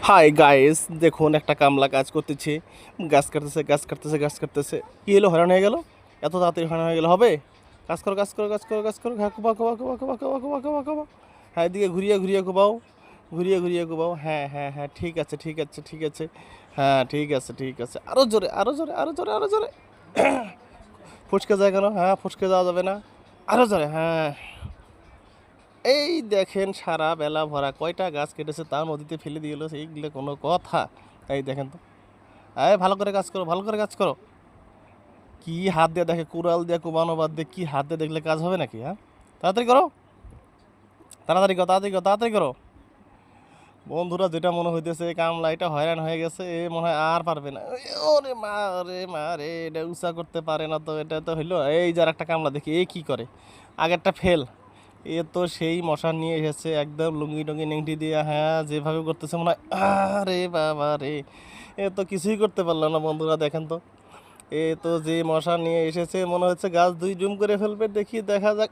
Hi guys, দেখুন একটা কামলা কাজ করতেছে, গাছ কাটতেছে। কি হলো, হয়রান হয়ে গেল? এত তাড়াতাড়ি হয়রান হয়ে গেলে হবে? কাজ করো। হ্যাঁ, কোবাও। হ্যাঁ, এদিকে ঘুরিয়ে কোবাও। হ্যাঁ, ঠিক আছে। হ্যাঁ, ঠিক আছে। আরো জোরে। ফসকে যায় কেন? হ্যাঁ, ফসকে যাওয়া যাবে না। আরো জোরে, হ্যাঁ। এই দেখেন, সারা বেলা ভরা কয়টা গাছ কেটেছে, তার নদীতে ফেলে দিয়ে গেলো, এইগুলো কোনো কথা? এই দেখেন তো, এই ভালো করে কাজ করো। কি হাত দিয়ে দেখে, কুড়াল দিয়ে কোবানো বাদ দিয়ে কি হাত দিয়ে দেখলে কাজ হবে নাকি? হ্যাঁ, তাড়াতাড়ি করো, তাড়াতাড়ি করো। বন্ধুরা, যেটা মনে হইতেছে এই কামলা এটা হয়রান হয়ে গেছে, এ মনে হয় আর পারবে না। ওরে মা রে, এটা উঁচা করতে পারে না তো, এটা তো হইলো। এই যার একটা কামলা দেখি, এ কি করে, আগেরটা ফেল। এ তো সেই মশা নিয়ে এসেছে, একদম লুঙ্গি টুঙ্গি নেংটি দিয়ে, হ্যাঁ, যেভাবে করতেছে মনে হয়, আরে বাবা রে, এ তো কিছুই করতে পারলো না। বন্ধুরা দেখেন তো, এ তো যে মশা নিয়ে এসেছে, মনে হচ্ছে গাছ দুই ডুম করে ফেলবে। দেখি, দেখা যাক।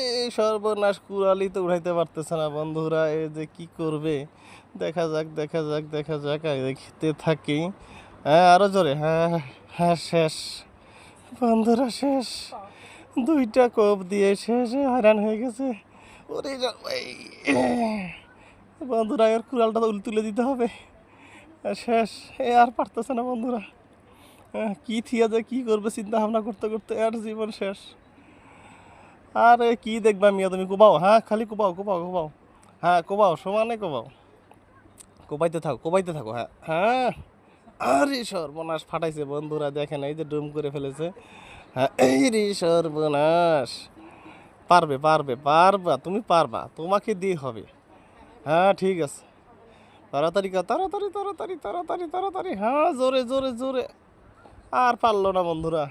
এই সর্বনাশ, কুড়ালি তো উঠাইতে পারতেছে না। বন্ধুরা, এ যে কি করবে, দেখা যাক। আর দেখতে থাকি। হ্যাঁ, আরো জোরে, হ্যাঁ, শেষ। বন্ধুরা, শেষ। দুইটা কোপ দিয়ে শেষে হয়রান হয়ে গেছে। এই বন্ধুরা, এর কুড়ালটা তো তুলে দিতে হবে। শেষ। এ আর পারতেছে না বন্ধুরা। কি থিয়া যায়, কি করবে চিন্তা ভাবনা করতে করতে আর জীবন শেষ। আরে কি দেখবা মিয়া, তুমি কোবাও, হ্যাঁ, খালি কোবাও। হ্যাঁ, কোবাও, সমানে কোবাও। কোবাইতে থাকো। হ্যাঁ। আরে সর্বনাশ, ফাটাইছে। বন্ধুরা দেখেন, এই যে ডুম করে ফেলেছে। হ্যাঁ, এই রে সর্বনাশ। পারবা, তুমি পারবা, তোমাকে দিয়ে হবে। হ্যাঁ, ঠিক আছে। তাড়াতাড়ি। হ্যাঁ, জোরে। আর পারলো না বন্ধুরা।